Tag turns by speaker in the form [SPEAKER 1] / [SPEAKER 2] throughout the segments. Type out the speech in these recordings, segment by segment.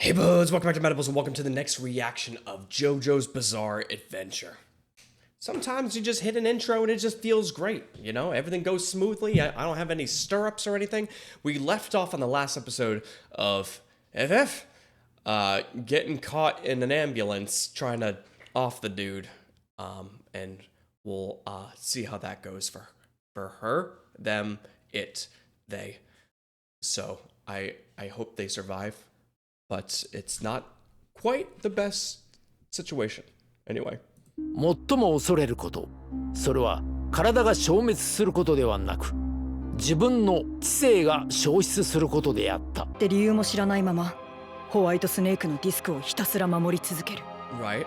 [SPEAKER 1] Hey buds, welcome back to Medibles and welcome to the next reaction of JoJo's Bizarre Adventure. Sometimes you just hit an intro and it just feels great, you know? Everything goes smoothly, I don't have any stirrups or anything. We left off on the last episode of FF getting caught in an ambulance trying to off the dude. And we'll see how that goes for her, them, it, they. So I hope they survive. But it's not quite the best situation. Anyway.
[SPEAKER 2] 最も恐れること、それは体が消滅することではなく、自分の知性が消失することであった。
[SPEAKER 3] って理由も知らないまま、ホワイトスネークのディスクをひたすら守り続ける。
[SPEAKER 1] Right.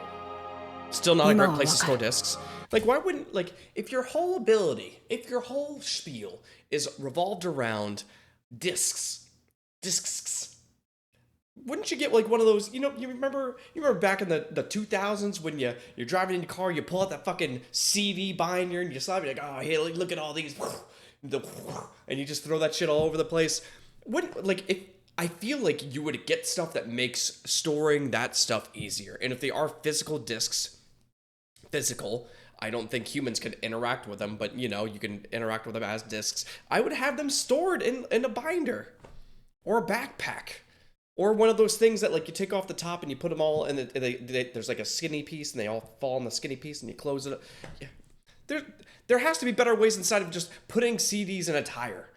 [SPEAKER 1] Still not a great place to store discs. Like, why wouldn't, like, if your whole ability, if your whole spiel is revolved around discs, wouldn't you get like one of those, you remember back in the 2000s when you're driving in your car, you pull out that fucking CD binder and you slap it, like, oh, hey, look at all these, and you just throw that shit all over the place. I feel like you would get stuff that makes storing that stuff easier. And if they are physical discs, I don't think humans can interact with them, but you can interact with them as discs. I would have them stored in a binder or a backpack. Or one of those things that like you take off the top and you put them all and there's like a skinny piece and they all fall in the skinny piece and you close it up. Yeah. There has to be better ways inside of just putting CDs in a tire.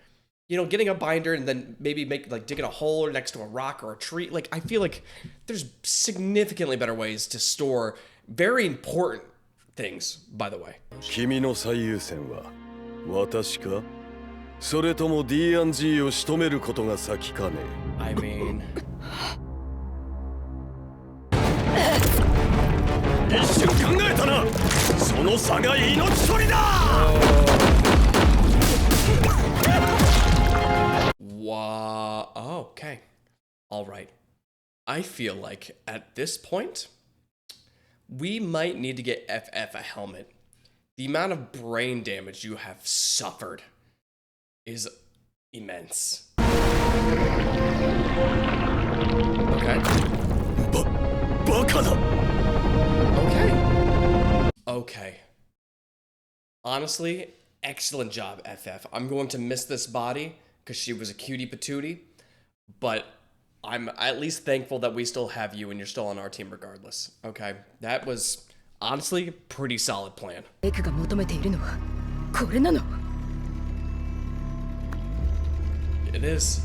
[SPEAKER 1] Getting a binder and then maybe digging a hole next to a rock or a tree. Like, I feel like there's significantly better ways to store very important things, by the way.
[SPEAKER 4] 君の最優先は私かそれとも D&G を仕留めることが先かね
[SPEAKER 1] I mean...
[SPEAKER 4] 一瞬考えたなその差が命取りだ
[SPEAKER 1] Wow. Oh, okay. All right. I feel like at this point, we might need to get FF a helmet. The amount of brain damage you have suffered is immense. Okay. Okay. Honestly, excellent job, FF. I'm going to miss this body because she was a cutie patootie, but I'm at least thankful that we still have you and you're still on our team regardless. Okay. That was honestly a pretty solid plan. It is.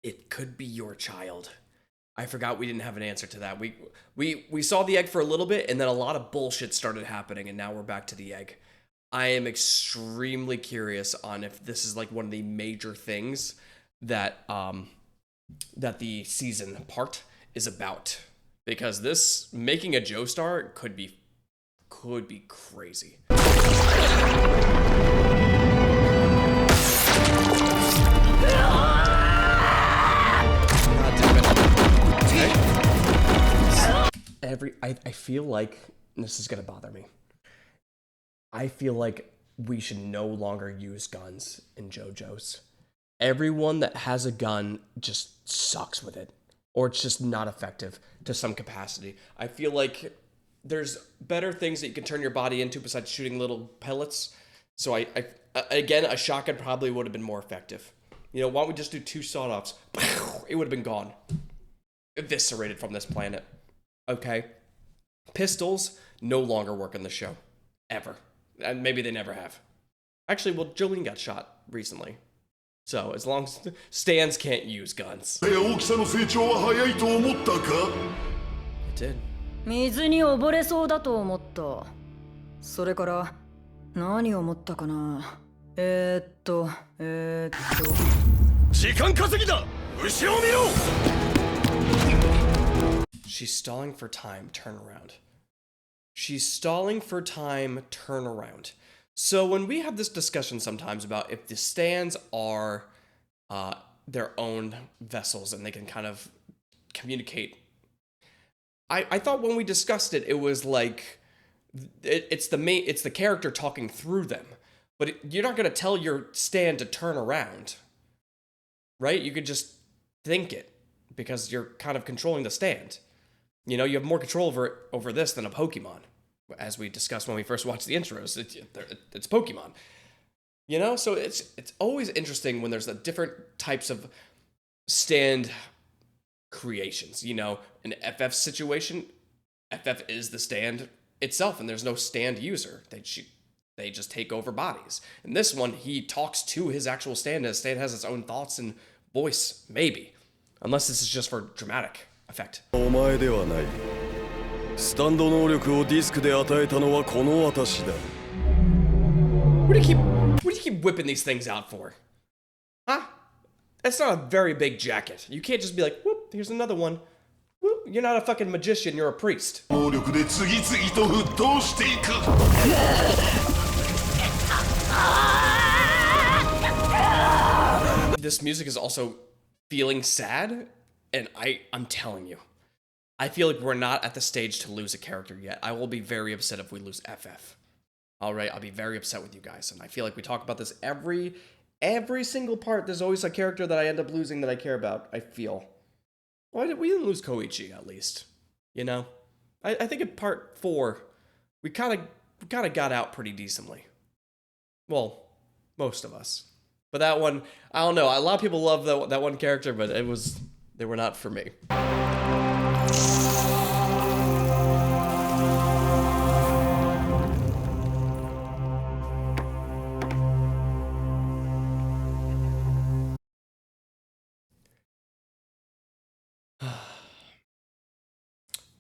[SPEAKER 1] It could be your child. I forgot we didn't have an answer to that. We saw the egg for a little bit and then a lot of bullshit started happening and now we're back to the egg. I am extremely curious on if this is like one of the major things that that the season part is about. Because this making a Joestar could be crazy. I feel like this is gonna bother me. I feel like we should no longer use guns in JoJo's. Everyone that has a gun just sucks with it, or it's just not effective to some capacity. I feel like there's better things that you can turn your body into besides shooting little pellets. So again, a shotgun probably would have been more effective. Why don't we just do 2 sawed-offs? It would have been gone. Eviscerated from this planet. Okay. Pistols no longer work in the show. Ever. And maybe they never have. Actually, well, Jolyne got shot recently. So, as long as stands can't use guns. It did.
[SPEAKER 3] 水に溺れそうだと思った。それから何を思ったかな。
[SPEAKER 4] 時間稼ぎだ後ろを見ろ
[SPEAKER 1] She's stalling for time, turn around. She's stalling for time, turn around. So when we have this discussion sometimes about if the stands are their own vessels and they can kind of communicate, I thought when we discussed it, it was like it's the character talking through them. But you're not going to tell your stand to turn around. right? You could just think it because you're kind of controlling the stand. You know, you have more control over this than a Pokemon, as we discussed when we first watched the intros. It's Pokemon. You know, so it's always interesting when there's different types of stand creations. You know, in FF situation, FF is the stand itself, and there's no stand user. They just take over bodies. In this one, he talks to his actual stand, and his stand has its own thoughts and voice, maybe. Unless this is just for dramatic effect.
[SPEAKER 4] お前ではない。スタンド能力をディスクで与えたのはこの私だ。
[SPEAKER 1] What do you keep whipping these things out for? Huh? That's not a very big jacket. You can't just be like, whoop, here's another one. Whoop, you're not a fucking magician, you're a priest.
[SPEAKER 5] 能力で次々と沸騰していく。
[SPEAKER 1] This music is also feeling sad, and I'm telling you, I feel like we're not at the stage to lose a character yet. I will be very upset if we lose FF. All right, I'll be very upset with you guys, and I feel like we talk about this every single part. There's always a character that I end up losing that I care about. I feel. Why did we didn't lose Koichi at least? You know, I think in part 4, we kind of got out pretty decently. Well, most of us. But that one, I don't know. A lot of people love that one character, but they were not for me.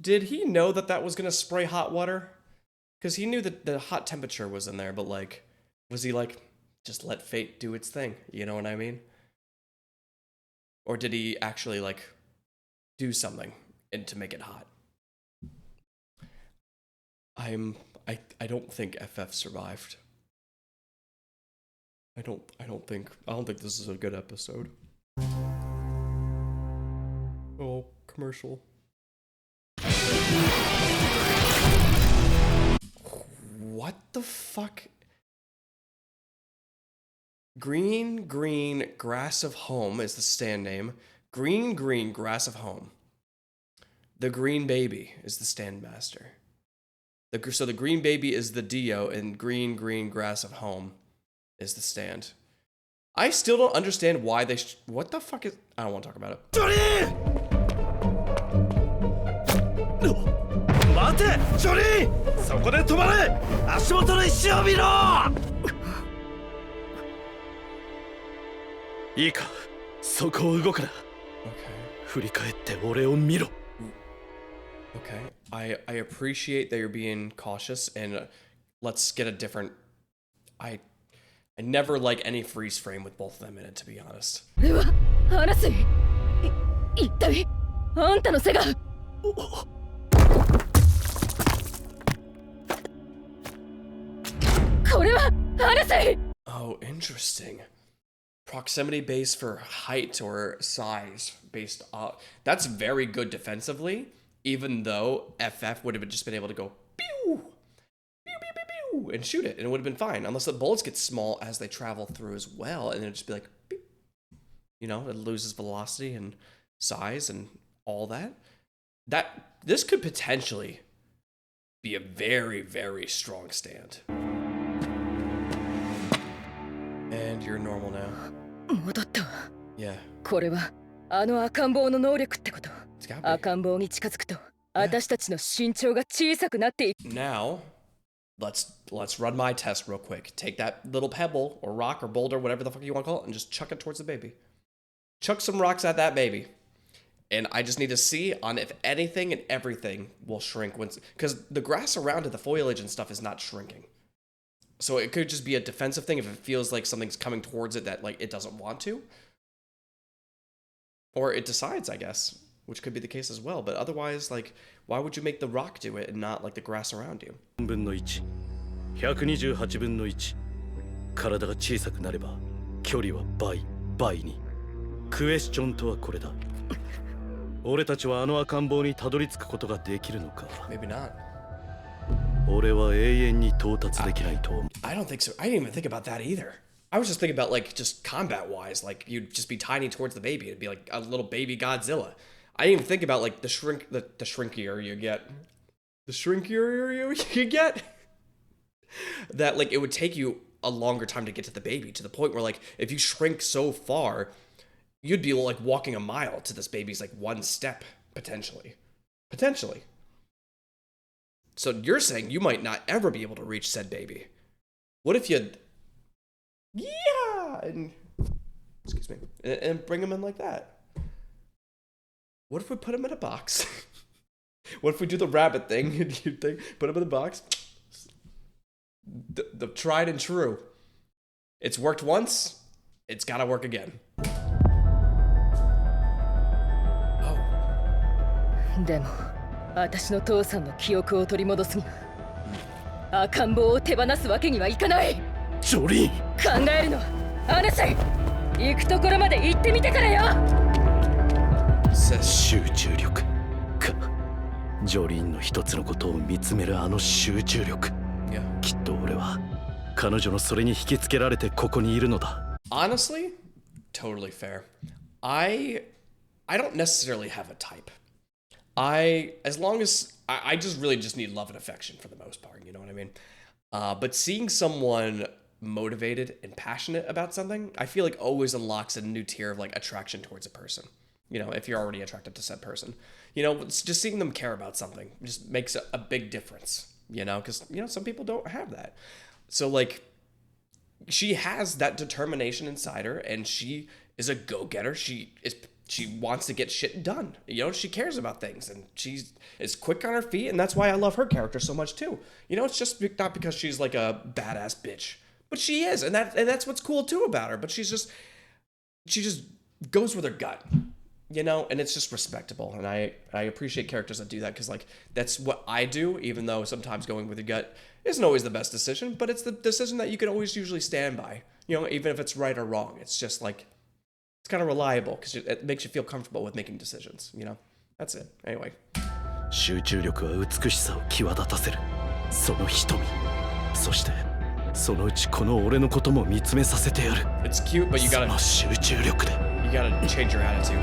[SPEAKER 1] Did he know that was gonna spray hot water? Because he knew that the hot temperature was in there, but like, was he like, just let fate do its thing? You know what I mean? Or did he actually like do something to make it hot? I don't think FF survived. I don't think this is a good episode. Oh, commercial. What the fuck? Green Grass of Home is the stand name. Green Grass of Home. The Green Baby is the stand master. So the Green Baby is the Dio, and Green Grass of Home is the stand. I still don't understand why they. What the fuck is? I don't want to talk about it.
[SPEAKER 6] Jolyne! 待て、ジョリーン！そこで止まれ！足元の石を見ろ！いいか、そこを動くな。振り返って俺を見ろ。
[SPEAKER 1] Okay, I appreciate that you're being cautious, and let's get a different. I never like any freeze frame with both of them in it, to be honest.
[SPEAKER 3] では、話せ。一体あんたの背が。これは話せ。
[SPEAKER 1] Oh, interesting. Proximity based for height or size based on. That's very good defensively. Even though FF would have just been able to go pew, pew, pew, pew, pew, and shoot it, and it would have been fine. Unless the bullets get small as they travel through as well, and it'd just be like, pew. You know, it loses velocity and size and all that. This could potentially be a very, very strong stand. And you're normal now.
[SPEAKER 3] 戻った。
[SPEAKER 1] Yeah.
[SPEAKER 3] これはあの赤ん坊の能力ってこと。
[SPEAKER 1] It's gotta be.
[SPEAKER 3] 赤ん坊に近づくと私たちの身長が小さくなっていく。
[SPEAKER 1] Now, let's run my test real quick. Take that little pebble or rock or boulder, whatever the fuck you want to call it, and just chuck it towards the baby. Chuck some rocks at that baby. And I just need to see on if anything and everything will shrink once, because the grass around it, the foliage and stuff is not shrinking. So it could just be a defensive thing if it feels like something's coming towards it that like it doesn't want to. Or it decides, I guess, which could be the case as well. But otherwise, like, why would you make the rock do it and not like the grass around you?
[SPEAKER 6] 分の1、128分の1。体が小さくなれば距離は倍に。クエスチョンとはこれだ。俺たちはあの赤ん坊にたどり着くことができるのか。
[SPEAKER 1] Maybe not.
[SPEAKER 6] 俺は永遠に到達できないと思う。
[SPEAKER 1] I don't think so. I didn't even think about that either. I was just thinking about like just combat wise, like you'd just be tiny towards the baby. It'd be like a little baby Godzilla. I didn't even think about like the shrinkier you get. The shrinkier you get. That like it would take you a longer time to get to the baby, to the point where like if you shrink so far, you'd be like walking a mile to this baby's like one step, potentially. So you're saying you might not ever be able to reach said baby. What if you, and excuse me, and bring him in like that? What if we put him in a box? What if we do the rabbit thing? You think, put him in the box? The tried and true. It's worked once. It's gotta work again. Oh.
[SPEAKER 7] でも私の父さんの記憶を取り戻すには赤ん坊を手放すわけにはいかない。
[SPEAKER 6] ジョリーン、
[SPEAKER 7] 考えるのはあなた行くところまで行ってみてからよ。
[SPEAKER 6] 集中力か。ジョリーンの一つのことを見つめるあの集中力。きっと俺は彼女のそれに引きつけられてここにいるのだ。
[SPEAKER 1] Honestly, totally fair. I don't necessarily have a type. As long as I just really just need love and affection for the most part, you know what I mean? But seeing someone motivated and passionate about something, I feel like always unlocks a new tier of like attraction towards a person. You know, if you're already attracted to said person, you know, it's just seeing them care about something just makes a big difference, you know, because, you know, some people don't have that. So like, she has that determination inside her, and she is a go-getter. She wants to get shit done. You know, she cares about things, and she is quick on her feet, and that's why I love her character so much too. You know, it's just not because she's like a badass bitch, but she is, and that's what's cool too about her. But she just goes with her gut, you know, and it's just respectable. And I appreciate characters that do that, because like that's what I do, even though sometimes going with your gut isn't always the best decision, but it's the decision that you can always usually stand by, you know, even if it's right or wrong. It's just like, it's kind of reliable because it makes you feel comfortable with making decisions, you know. That's it. Anyway.
[SPEAKER 6] 集中力は美しさを際立たせる。その瞳。そしてそのうちこの俺のことも見つめさせてやる。
[SPEAKER 1] It's cute, but you gotta.
[SPEAKER 6] その集中力で。
[SPEAKER 1] You gotta change your attitude.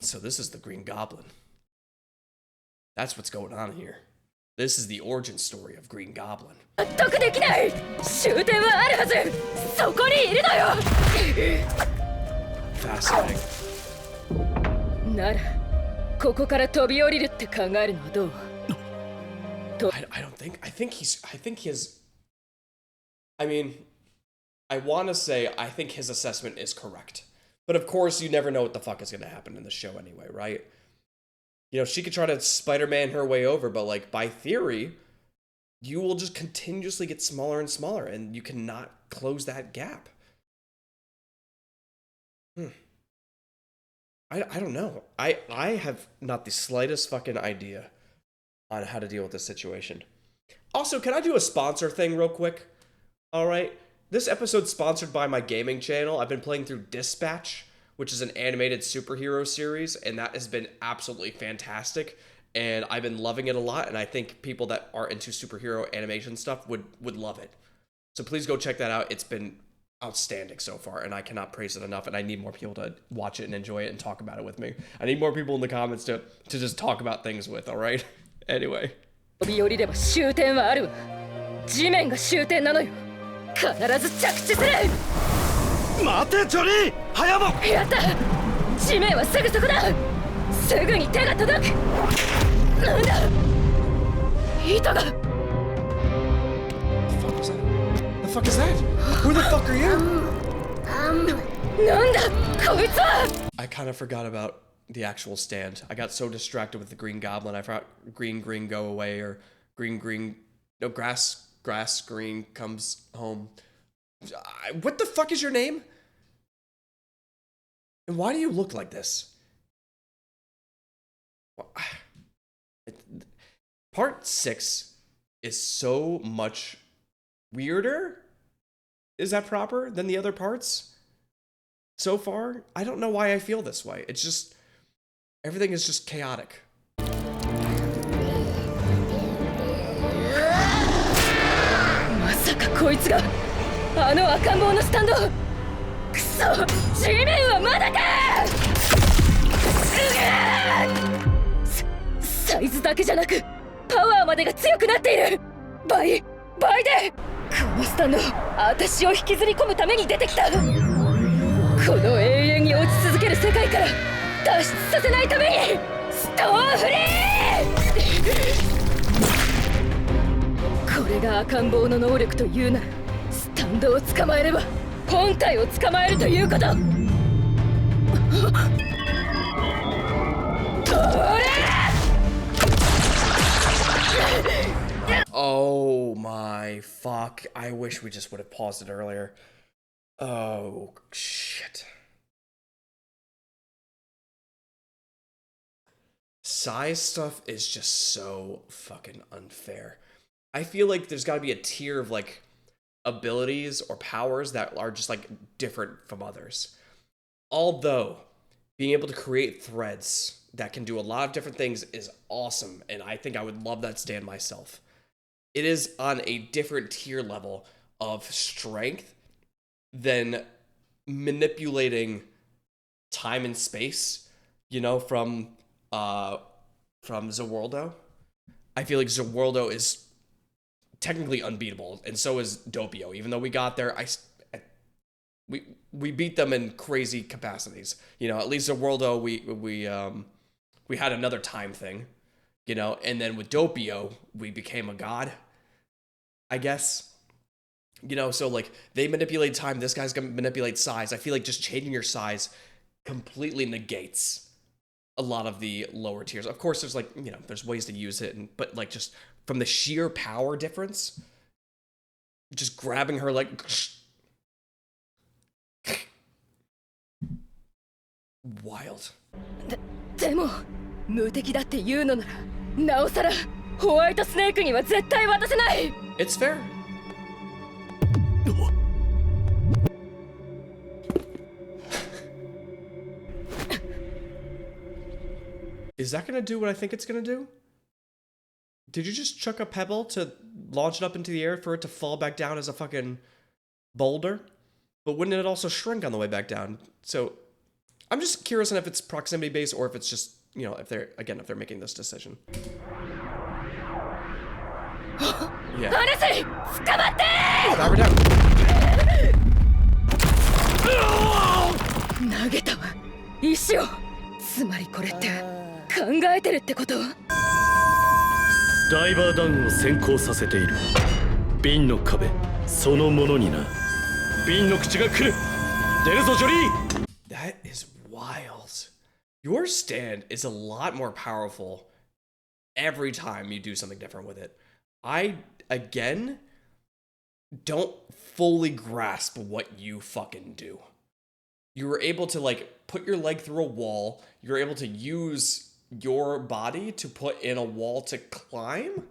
[SPEAKER 1] So this is the Green Goblin. That's what's going on here. This is the origin story of Green Goblin.
[SPEAKER 7] 納得できない。終点はあるはず。そこにいるのよ。
[SPEAKER 1] Fascinating.
[SPEAKER 7] ならここから飛び降りるって考えるのはどう？
[SPEAKER 1] I want to say I think his assessment is correct. But of course, you never know what the fuck is going to happen in the show anyway, right? You know, she could try to Spider-Man her way over, but like by theory, you will just continuously get smaller and smaller, and you cannot close that gap. I don't know. I have not the slightest fucking idea on how to deal with this situation. Also, can I do a sponsor thing real quick? All right. This episode's sponsored by my gaming channel. I've been playing through Dispatch, which is an animated superhero series, and that has been absolutely fantastic. And I've been loving it a lot, and I think people that are into superhero animation stuff would love it. So please go check that out. It's been outstanding so far, and I cannot praise it enough, and I need more people to watch it and enjoy it and talk about it with me. I need more people in the comments to just talk about things with, all right? Anyway.
[SPEAKER 7] 飛び降りれば終点はあるわ。地面が終点なのよ。必ず着地する。
[SPEAKER 6] 待てジョリー、早も。
[SPEAKER 7] やった。地面はすぐそこだ。すぐに手が届く。なんだ。糸が。
[SPEAKER 1] The fuck is that? Who the fuck are you?
[SPEAKER 7] なんだこいつは。
[SPEAKER 1] I kind of forgot about the actual stand. I got so distracted with the Green Goblin. I forgot green go away, or green no grass green comes home. What the fuck is your name? And why do you look like this? Part 6 is so much weirder. Is that proper than the other parts? So far, I don't know why I feel this way. It's just, everything is just chaotic.
[SPEAKER 7] さかこいつがあの赤ん坊のスタンド。くそ、地面はまだか。サイズだけじゃなくパワーまでが強くなっている。倍でこのスタンド、私を引きずり込むために出てきた。この永遠に落ち続ける世界から脱出させないためにストーンフリー。これが赤ん坊の能力というなら、スタンドを捕まえれば本体を捕まえるということ。
[SPEAKER 1] Oh my fuck. I wish we just would have paused it earlier. Oh, shit. Size stuff is just so fucking unfair. I feel like there's gotta be a tier of, like, abilities or powers that are just, like, different from others. Although, being able to create threads that can do a lot of different things is awesome, and I think I would love that stand myself. It is on a different tier level of strength than manipulating time and space, you know, from Zawoldo. I feel like Zawoldo is technically unbeatable, and so is Doppio. Even though we got there, we beat them in crazy capacities. You know, at least Zawoldo, we had another time thing, you know, and then with Doppio, we became a god, I guess. You know, so like they manipulate time, this guy's gonna manipulate size. I feel like just changing your size completely negates a lot of the lower tiers. Of course, there's like, you know, there's ways to use it, but like just from the sheer power difference, just grabbing her like wild.
[SPEAKER 7] でも無敵だって言うのなら、なおさらホワイトスネークには絶対渡せない。
[SPEAKER 1] It's fair. Is that gonna do what I think it's gonna do? Did you just chuck a pebble to launch it up into the air for it to fall back down as a fucking boulder? But wouldn't it also shrink on the way back down? So I'm just curious on if it's proximity based or if it's just, you know, if they're making this decision. Yeah. Grab her down.
[SPEAKER 7] 投げたわ、石を。つまりこれって考えてるってこと？
[SPEAKER 6] ダイバーダウンを先行させている。瓶の壁そのものにな。瓶の口が来る。出るぞジョリー。
[SPEAKER 1] That is wild. Your stand is a lot more powerful every time you do something different with it. I, again, don't fully grasp what you fucking do. You were able to, like, put your leg through a wall. You're able to use your body to put in a wall to climb.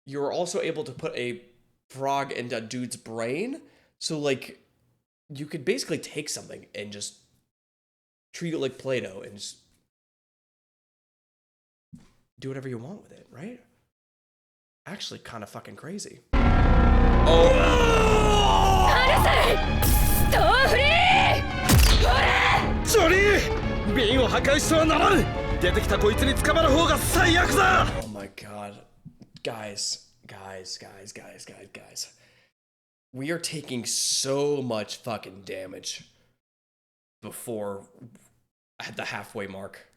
[SPEAKER 1] You're also able to put a frog into a dude's brain. So, like, you could basically take something and just treat it like Play-Doh and just do whatever you want with it, right? Actually, kind of fucking crazy. Oh!
[SPEAKER 6] ジョリー！瓶を破壊してはならん！出てきたこいつに捕まる方が最悪だ！
[SPEAKER 1] Oh my god. Guys. We are taking so much fucking damage before at the halfway mark.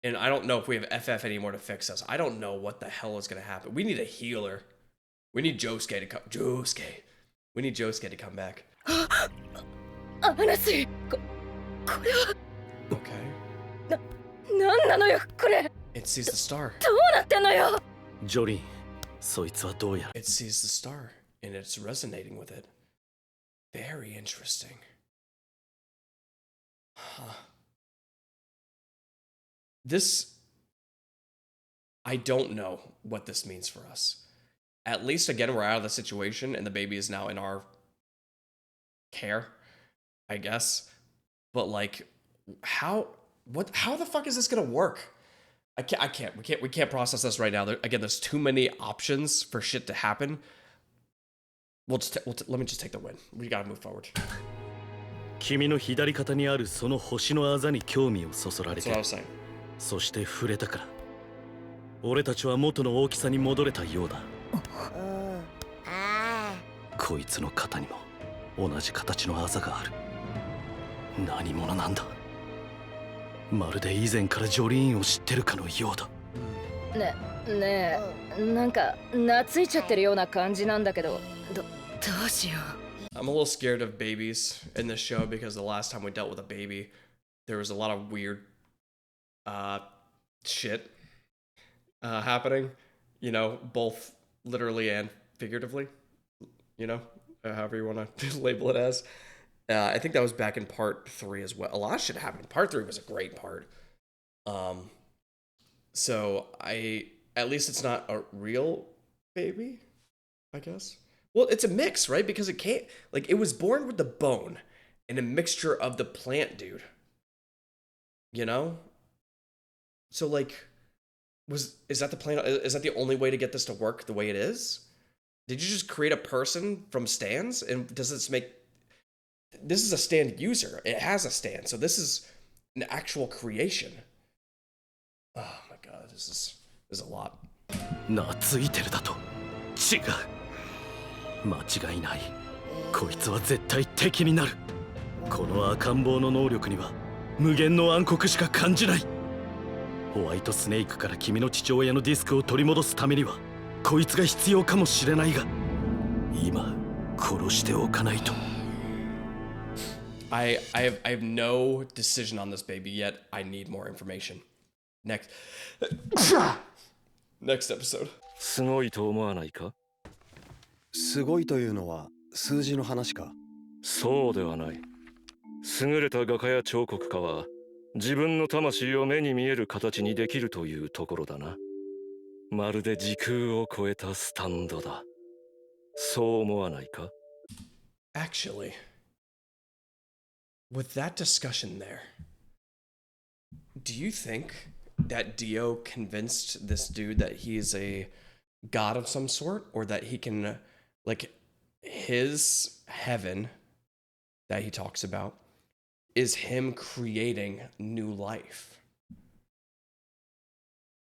[SPEAKER 1] And I don't know if we have FF anymore to fix us. I don't know what the hell is going to happen. We need a healer. We need Josuke to come. We need Josuke to come back.
[SPEAKER 7] 話、これは
[SPEAKER 1] Okay.
[SPEAKER 7] なんなのよこれ。
[SPEAKER 1] It sees the star.
[SPEAKER 7] どうなってんのよ。
[SPEAKER 6] ジョリーン、そいつはどうやら。
[SPEAKER 1] It sees the star, and it's resonating with it. Very interesting. Huh. This... I don't know what this means for us. At least, again, we're out of the situation, and the baby is now in our care, I guess. But, like, how the fuck is this gonna work? We can't process this right now. There's too many options for shit to happen. let me just take the win. We gotta move forward.
[SPEAKER 6] 君の左肩にあるその星のあざに興味をそそられ
[SPEAKER 1] That's
[SPEAKER 6] て
[SPEAKER 1] what I was saying.
[SPEAKER 6] そして触れたから俺たちは元の大きさに戻れたようだこいつの肩にも同じ形のあざがある何者なんだまるで以前からジョリーンを知ってるかのようだ
[SPEAKER 7] ねえなんか懐いちゃってるような感じなんだけどどうしよう
[SPEAKER 1] I'm a little scared of babies in this show because the last time we dealt with a baby, there was a lot of weird shit happening, you know, both literally and figuratively, you know, however you want to label it as. I think that was back in part 3 as well. A lot of shit happened. Part 3 was a great part. So at least it's not a real baby, I guess. Well, it's a mix, right? Because it can't, like, it was born with the bone and a mixture of the plant, dude. You know? So, like, is that the plan? Is that the only way to get this to work the way it is? Did you just create a person from stands? And does this make, this is a stand user. It has a stand. So this is an actual creation. Oh my God, this is a lot.
[SPEAKER 6] 懐いてるだと違う間違いないこいつは絶対敵になるこの赤ん坊の能力には無限の暗黒しか感じないホワイトスネークから君の父親のディスクを取り戻すためにはこいつが必要かもしれないが今殺しておかないと
[SPEAKER 1] I have no decision on this baby yet. I need more information. Next episode.
[SPEAKER 6] すごいと思わないか
[SPEAKER 4] すごいというのは数字の話か
[SPEAKER 6] そうではない優れた画家や彫刻家は自分の魂を目に見える形にできるというところだなまるで時空を超えたスタンドだそう思わないか
[SPEAKER 1] Actually, with that discussion there, do you think that Dio convinced this dude that he is a god of some sort, or that he can, like, his heaven that he talks about is him creating new life?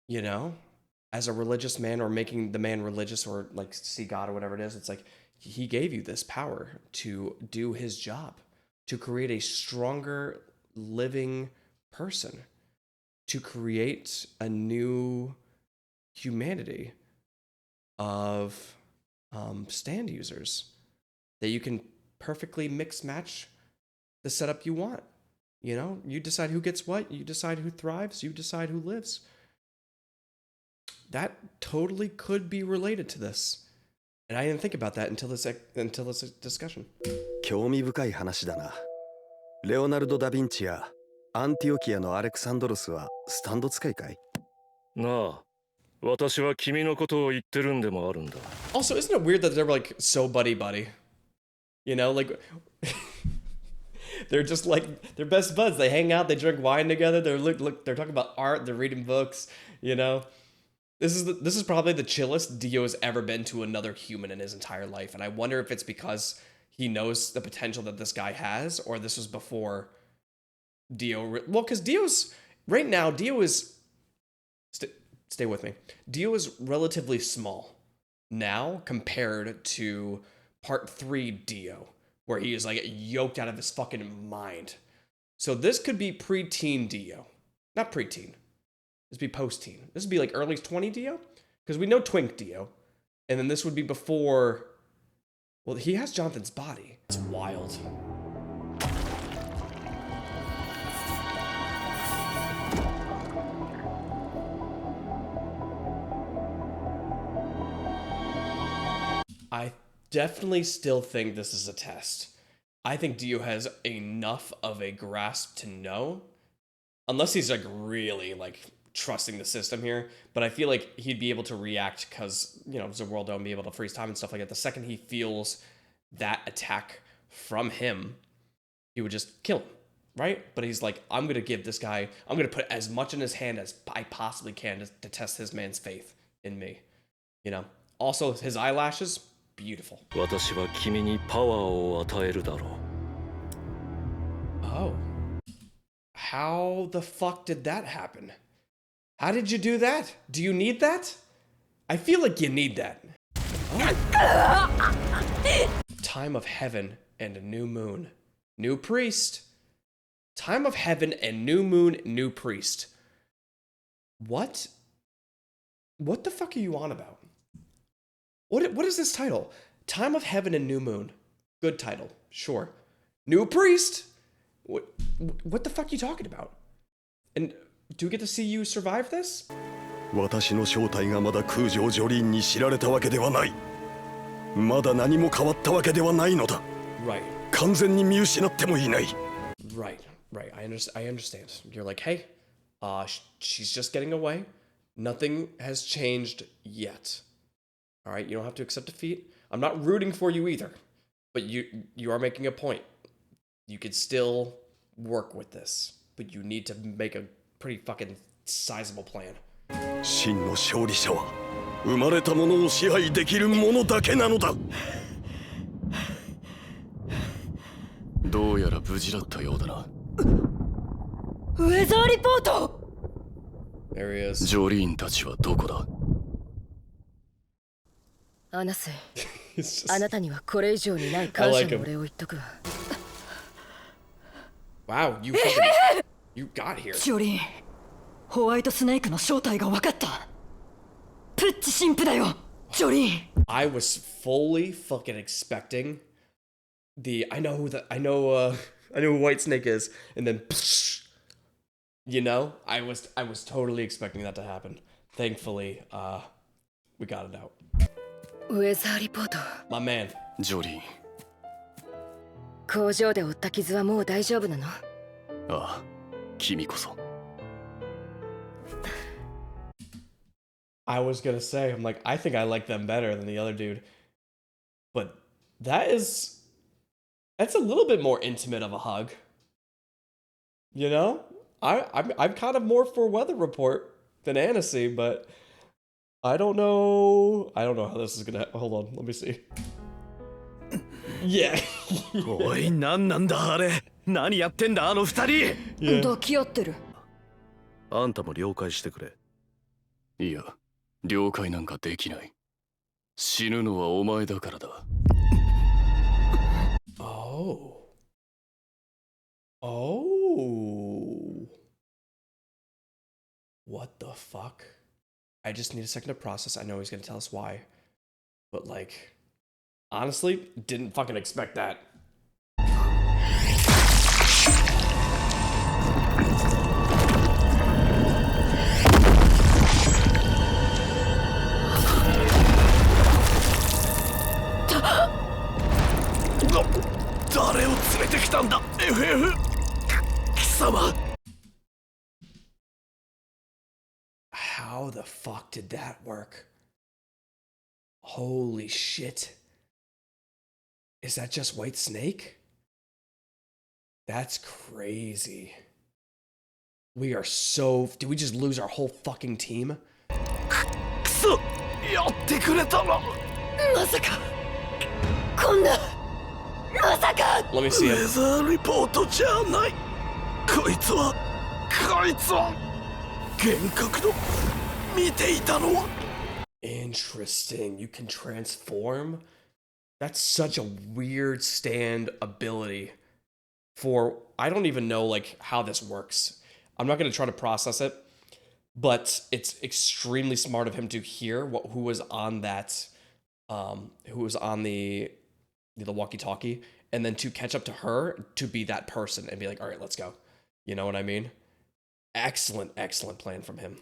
[SPEAKER 1] You know? As a religious man, or making the man religious, or like see God or whatever it is, it's like he gave you this power to do his job, to create a stronger living person, to create a new humanity of stand users that you can perfectly mix match the setup you want. You know, you decide who gets what, you decide who thrives, you decide who lives. That totally could be related to this. And I didn't think about that until this discussion.
[SPEAKER 4] 興味深い話だなレオナルド・ダ・ヴィンチやアンティオキアのアレクサンドロスはスタンド使いかい
[SPEAKER 6] なあ私は君のことを言ってるんでもあるんだ
[SPEAKER 1] Also, isn't it weird that they're like so buddy? You know, like they're just like they're best buds. They hang out, they drink wine together. They're talking about art. They're reading books. You know, this is probably the chillest Dio has ever been to another human in his entire life. And I wonder if it's because he knows the potential that this guy has, or this was before Dio. Well, because Dio's right now. Dio is stay with me. Dio is relatively small now compared to part 3 Dio, where he is like yoked out of his fucking mind. So this could be pre-teen Dio. Not pre-teen. This would be post-teen. This would be like early 20 Dio, because we know Twink Dio. And then this would be before, well, he has Jonathan's body. It's wild. I definitely still think this is a test. I think Dio has enough of a grasp to know, unless he's like really like trusting the system here, but I feel like he'd be able to react because, you know, Zerworld don't be able to freeze time and stuff like that. The second he feels that attack from him, he would just kill him, right? But he's like, I'm going to give this guy, I'm going to put as much in his hand as I possibly can to test his man's faith in me, you know? Also, his eyelashes, beautiful.
[SPEAKER 6] 私は君にパワーを与えるだろう。
[SPEAKER 1] Oh. How the fuck did that happen? How did you do that? Do you need that? I feel like you need that. Oh. Time of heaven and a new moon. New priest. Time of heaven and new moon, new priest. What? What the fuck are you on about? What is this title? Time of heaven and new moon. Good title. Sure. New priest. What the fuck are you talking about? And do we get to see you survive this?
[SPEAKER 4] 私の正体がまだ空城ジョリーンに知られたわけではない。まだ何も変わったわけではないのだ。
[SPEAKER 1] Right.
[SPEAKER 4] 完全に見失ってもいない。
[SPEAKER 1] Right. I understand. You're like, hey, she's just getting away. Nothing has changed yet. All right, you don't have to accept defeat. I'm not rooting for you either, but you are making a point. You could still work with this, but you need to make a pretty fucking sizable plan.
[SPEAKER 4] 真の勝利者は生まれたものを支配できる者だけなのだ。
[SPEAKER 6] どうやら無事だったようだな。
[SPEAKER 7] ウェザーリポート。
[SPEAKER 1] There he is.
[SPEAKER 6] ジョリーンたちはどこだ。
[SPEAKER 7] アナス、
[SPEAKER 1] It's just,
[SPEAKER 7] あなたにはこれ以上にない感謝のお礼を言っとくわ。
[SPEAKER 1] wow, you got here.
[SPEAKER 3] ジョリーン、ホワイトスネークの正体が分かった。プッチ神父だよ、ジョリーン。
[SPEAKER 1] I was fully fucking expecting I know who White Snake is, and then you know, I was totally expecting that to happen. Thankfully, we got it out.
[SPEAKER 7] ウェザーリポート。
[SPEAKER 1] My man.
[SPEAKER 6] ジョリーン。
[SPEAKER 7] 工場で負った傷はもう大丈夫なの？
[SPEAKER 6] ああ、君こそ。
[SPEAKER 1] I was gonna say, I'm like, I think I like them better than the other dude, but that's a little bit more intimate of a hug. You know, I'm kind of more for Weather Report than Annecy, but I don't know how this is gonna. Hold on, let me see. Yeah.
[SPEAKER 6] おい、なんなんだあれ。何やってんだあの二人。
[SPEAKER 1] Yeah.
[SPEAKER 3] 抱き合ってる。
[SPEAKER 6] あんたも了解してくれ。いや、了解なんかできない。死ぬのはお前だからだ。
[SPEAKER 1] Oh. What the fuck? I just need a second to process. I know he's gonna tell us why. But like, honestly, didn't fucking expect that. How the fuck did that work? Holy shit. Is that just White Snake? That's crazy. We are so... Did we just lose our whole fucking team?
[SPEAKER 6] くそ、やってくれたな。
[SPEAKER 7] まさかこんな、まさか。
[SPEAKER 1] Let me see
[SPEAKER 6] ウ
[SPEAKER 1] him.
[SPEAKER 6] ェザーリポートじゃない。こいつは幻覚の見ていたのは。
[SPEAKER 1] Interesting. You can transform? That's such a weird stand ability for... I don't even know like how this works. I'm not going to try to process it, but it's extremely smart of him to hear who was on that, who was on the walkie-talkie, and then to catch up to her to be that person and be like, all right, let's go. You know what I mean? Excellent plan from him.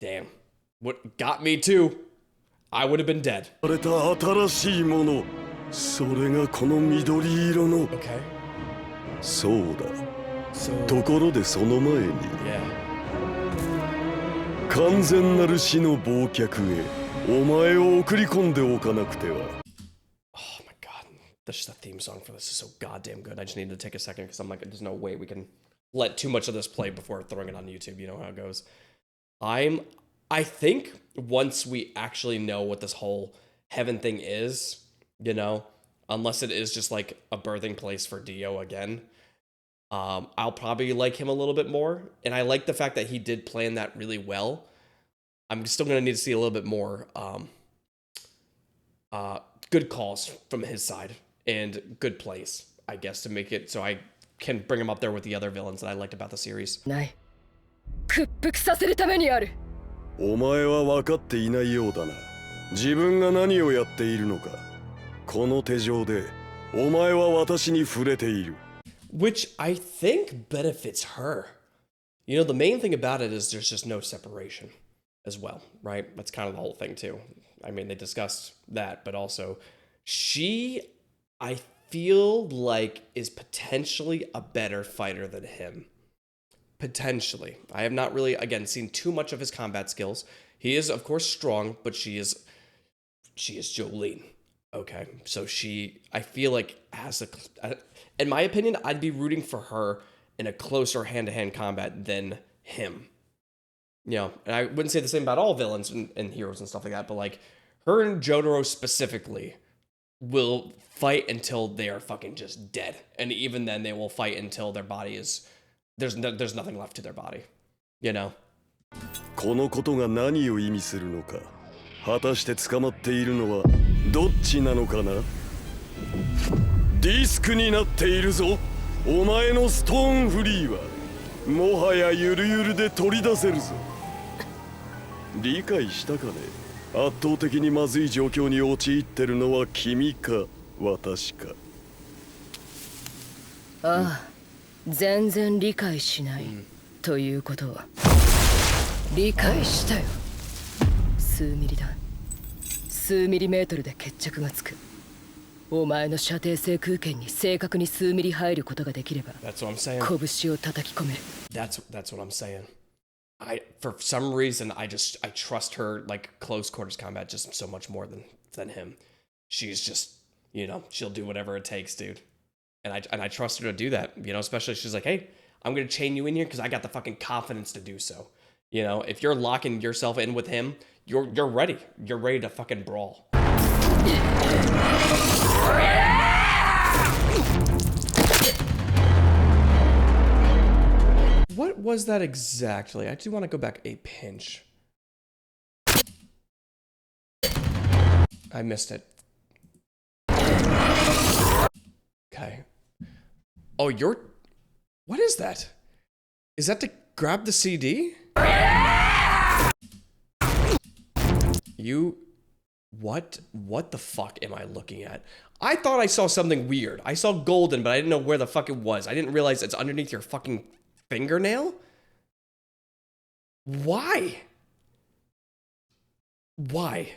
[SPEAKER 1] Damn. What got me too. I would have been dead.
[SPEAKER 4] 生まれた新しいもの、それがこの緑色の。
[SPEAKER 1] Okay.
[SPEAKER 4] そうだ。
[SPEAKER 1] So
[SPEAKER 4] ところでその前に
[SPEAKER 1] yeah.
[SPEAKER 4] 完全なる死の忘却へお前を送り込んでおかなくては。
[SPEAKER 1] Oh my god. That's just the theme song for this is so goddamn good. I just need to take a second because I'm like, there's no way we can let too much of this play before throwing it on YouTube. You know how it goes. I think once we actually know what this whole heaven thing is, you know, unless it is just like a birthing place for Dio again. I'll probably like him a little bit more. And I like the fact that he did plan that really well. I'm still going to need to see a little bit more good calls from his side and good plays, I guess, to make it so I can bring him up there with the other villains that I liked about the series.
[SPEAKER 7] ない屈服させるためにある
[SPEAKER 4] お前は分かっていないようだな。自分が何をやっているのか。この手錠でお前は私に触れている。
[SPEAKER 1] Which I think benefits her. You know, the main thing about it is there's just no separation as well, right? That's kind of the whole thing too. I mean, they discussed that, but also she, I feel like, is potentially a better fighter than him. Potentially. I have not really, again, seen too much of his combat skills. He is, of course, strong, but she is Jolyne. Okay, so she, I feel like, has a, in my opinion, I'd be rooting for her in a closer hand-to-hand combat than him. You know, and I wouldn't say the same about all villains and heroes and stuff like that, but like, her and JoJo specifically will fight until they are fucking just dead. And even then, they will fight until their body is, there's nothing left to their body. You know?
[SPEAKER 4] このことが何を意味するのか。果たして捕まっているのはどっちなのかな。ディスクになっているぞ。お前のストーンフリーはもはやゆるゆるで取り出せるぞ。理解したかね。圧倒的にまずい状況に陥ってるのは君か私か。
[SPEAKER 7] ああ全然理解しない、ということは理解したよ。数ミリだ。数ミリメートルで決着がつく。お前の射程制空圏に正確に数ミリ入ることができれば、
[SPEAKER 1] That's what I'm saying.
[SPEAKER 7] 拳を叩き込める。
[SPEAKER 1] That's what I'm saying. For some reason, I trust her, like, close quarters combat just so much more than him. She's just, you know, she'll do whatever it takes, dude. And I trust her to do that, you know, especially if she's like, hey, I'm going to chain you in here because I got the fucking confidence to do so. You know, if you're locking yourself in with him, you're ready. You're ready to fucking brawl. What was that exactly? I do want to go back a pinch. I missed it. Okay. Oh, what is that? Is that to grab the CD? What the fuck am I looking at? I thought I saw something weird. I saw golden, but I didn't know where the fuck it was. I didn't realize it's underneath your fucking fingernail? Why? Why?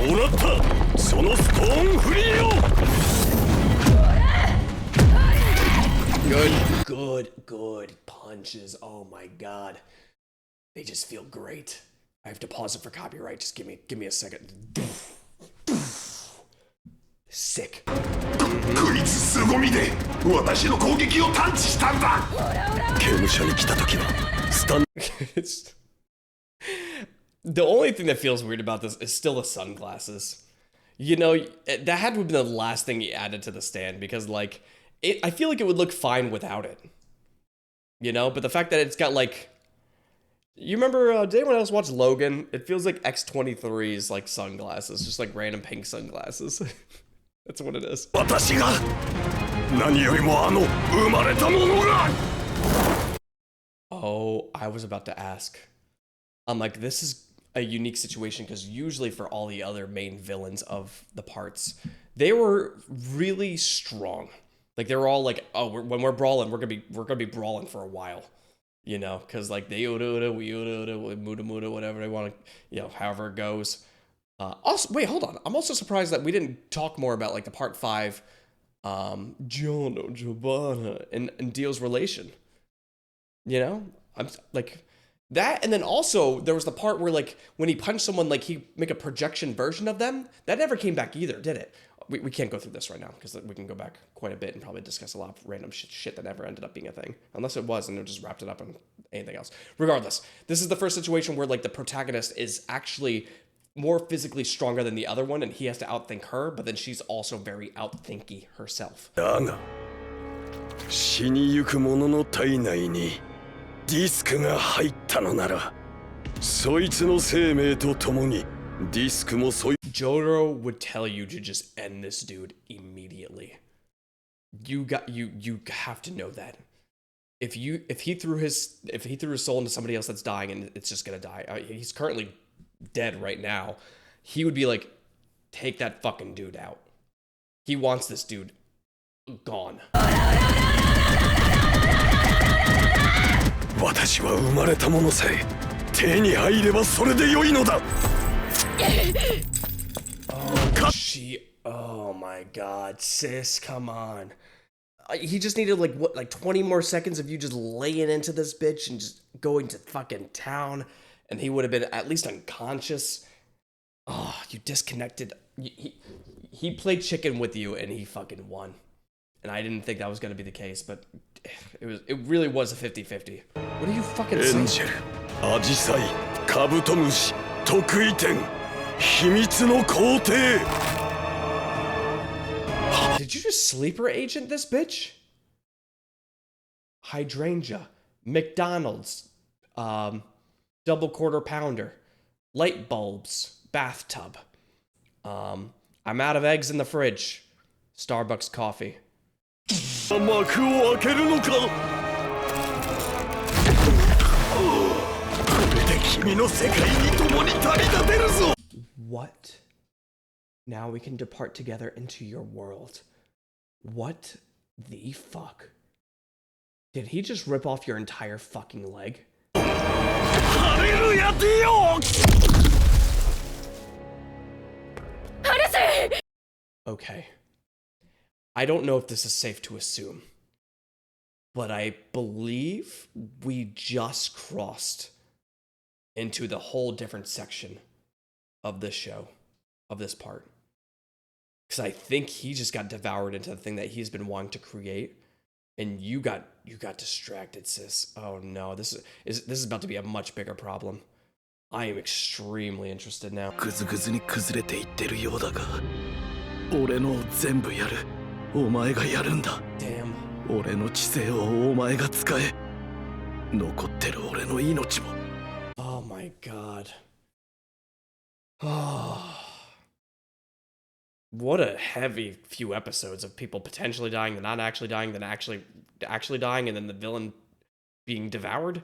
[SPEAKER 4] もらったそのストーンフリーを
[SPEAKER 1] Good punches. Oh my god. They just feel great. I have to pause it for copyright. Just give me a second. Sick.
[SPEAKER 5] こいつ凄みで私の攻撃を探知したんだ。
[SPEAKER 4] 刑務所に来た時はスタン
[SPEAKER 1] The only thing that feels weird about this is still the sunglasses. You know, that had to have been the last thing he added to the stand because, like, I feel like it would look fine without it. You know, but the fact that it's got, like, you remember, did anyone else watch Logan? It feels like X-23's, like, sunglasses, just like random pink sunglasses. That's what it is.
[SPEAKER 4] 私が何よりも生まれたものが
[SPEAKER 1] Oh, I was about to ask. I'm like, this is a unique situation because usually for all the other main villains of the parts, they were really strong. Like they were all like, oh, when we're brawling, we're gonna be brawling for a while, you know, because like they muda, whatever they want to, you know, however it goes. Also, wait, hold on. I'm also surprised that we didn't talk more about like the part 5, Giovanna and Dio's relation. You know, I'm like that, and then also there was the part where like when he punched someone, like he make a projection version of them. That never came back either, did it? We can't go through this right now because we can go back quite a bit and probably discuss a lot of random shit that never ended up being a thing, unless it was and it just wrapped it up anything else. Regardless, this is the first situation where like the protagonist is actually more physically stronger than the other one, and he has to outthink her, but then she's also very outthinky herself.
[SPEAKER 4] だが死にゆく者の体内にディスクが入ったのならそいつの生命とともにディスクもそい
[SPEAKER 1] JoJo would tell you to just end this dude immediately. You have to know that. If he threw his soul into somebody else that's dying and it's just gonna die, he's currently dead right now. He would be like, take that fucking dude out. He wants this dude gone.
[SPEAKER 4] 私は生まれたものさえ手に入ればそれで良いのだ
[SPEAKER 1] Oh my god, sis, come on. He just needed like 20 more seconds of you just laying into this bitch and just going to fucking town, and he would have been at least unconscious. Oh, you disconnected. He played chicken with you and he fucking won. And I didn't think that was gonna be the case, but it really was a 50-50. What are you fucking saying?
[SPEAKER 4] エンジェル、アジサイ、カブトムシ、得意点、秘密の皇帝
[SPEAKER 1] Did you just sleeper agent this bitch? Hydrangea, McDonald's, double quarter pounder, light bulbs, bathtub. I'm out of eggs in the fridge. Starbucks coffee.
[SPEAKER 4] 幕を開けるのかこれで君の世界に共に旅立てるぞ
[SPEAKER 1] What? Now we can depart together into your world. What the fuck? Did he just rip off your entire fucking leg?
[SPEAKER 4] ハレルヤディオ
[SPEAKER 1] Okay. I don't know if this is safe to assume, but I believe we just crossed into the whole different section of this show, of this part. Because I think he just got devoured into the thing that he's been wanting to create, and you got distracted, sis. Oh no, this is about to be a much bigger problem. I am extremely interested now.
[SPEAKER 6] ぐずぐずに崩れていってるようだが、俺のを全部やる。お前がやるんだ。
[SPEAKER 1] Damn.
[SPEAKER 6] 俺の知性をお前が使え。残ってる俺の命も。
[SPEAKER 1] Oh my god. Oh. What a heavy few episodes of people potentially dying, then not actually dying, then actually dying, and then the villain being devoured,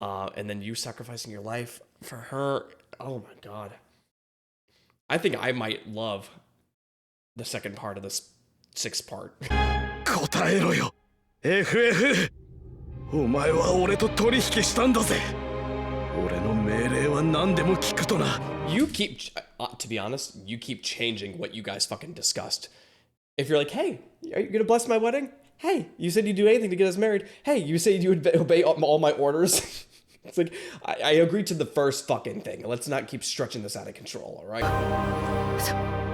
[SPEAKER 1] and then you sacrificing your life for her. Oh my god. I think I might love the second part of this 6th part.
[SPEAKER 6] 答えろよ FF お前は俺と取引したんだぜ俺の命令は何でも聞くとな
[SPEAKER 1] You keep, to be honest, you keep changing what you guys fucking discussed. If you're like, hey, are you gonna bless my wedding? Hey, you said you'd do anything to get us married. Hey, you said you would obey all my orders. It's like, I agreed to the first fucking thing. Let's not keep stretching this out of control, alright?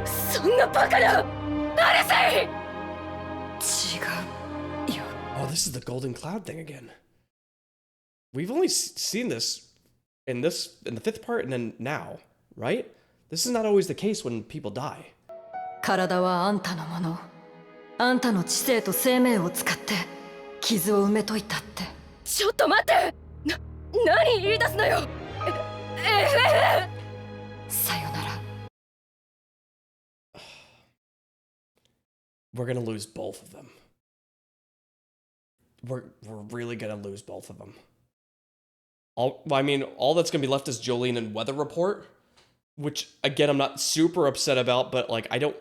[SPEAKER 7] そんなバカなアレセイ
[SPEAKER 3] 違うよ
[SPEAKER 1] Oh, this is the golden cloud thing again. We've only seen this in the 5th part and then now, right? This is not always the case when people die.
[SPEAKER 3] 体はあんたのものあんたの知性と生命を使って傷を埋めといたって
[SPEAKER 7] ちょっと待って何言い出すのよ
[SPEAKER 3] さよなら
[SPEAKER 1] We're gonna lose both of them. We're really gonna lose both of them. All that's gonna be left is Jolyne and Weather Report, which again I'm not super upset about, but like I don't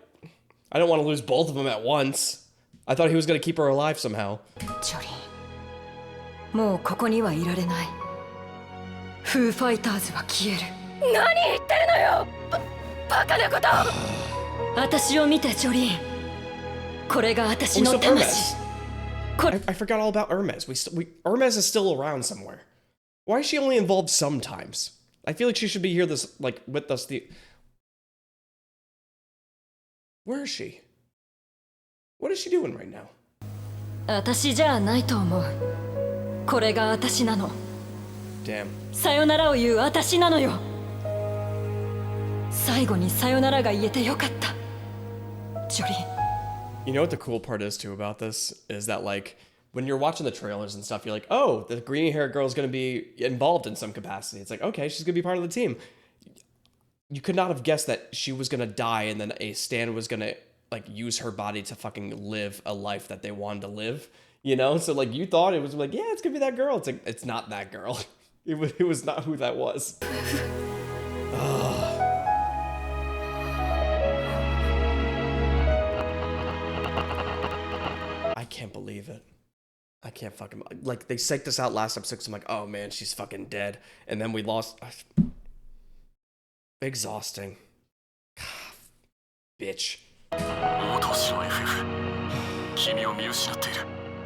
[SPEAKER 1] want to lose both of them at once. I thought he was gonna keep her alive somehow.
[SPEAKER 3] ジョリンもうここにはいられないフーファイターズは消える
[SPEAKER 7] 何言ってるのよバカなこと
[SPEAKER 3] 私を見てジョリンこれが私の
[SPEAKER 1] Also,
[SPEAKER 3] 魂
[SPEAKER 1] Hermes. I forgot all about Hermes. Hermes is still around somewhere. Why is she only involved sometimes? I feel like she should be here with us Where is she? What is she doing right now?
[SPEAKER 3] 私じゃないと思うこれが私なの
[SPEAKER 1] Damn.
[SPEAKER 3] さよならを言う私なのよ。最後にさよならが言えてよかった。ジョリーン。
[SPEAKER 1] You know what the cool part is too about this is that like when you're watching the trailers and stuff, you're like, oh, the green haired girl is going to be involved in some capacity. It's like, okay, she's going to be part of the team. You could not have guessed that she was going to die and then a Stan was going to like use her body to fucking live a life that they wanted to live, you know? So like you thought it was like, yeah, it's going to be that girl. It's like, it's not that girl. It was not who that was. I can't believe it. I can't fucking, like, they psyched us out last episode, so I'm like, oh man, she's fucking dead. And then we lost. Exhausting. Bitch.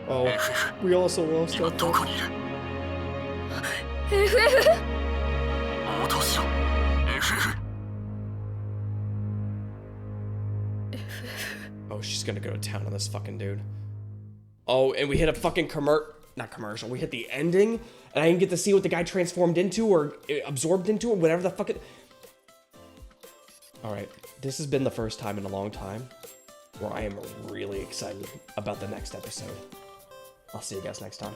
[SPEAKER 1] Oh, we also lost our Oh, she's gonna go to town on this fucking dude. Oh, and we hit a fucking not commercial. We hit the ending, and I didn't get to see what the guy transformed into or absorbed into or whatever the fuck it. All right, this has been the first time in a long time where I am really excited about the next episode. I'll see you guys next time.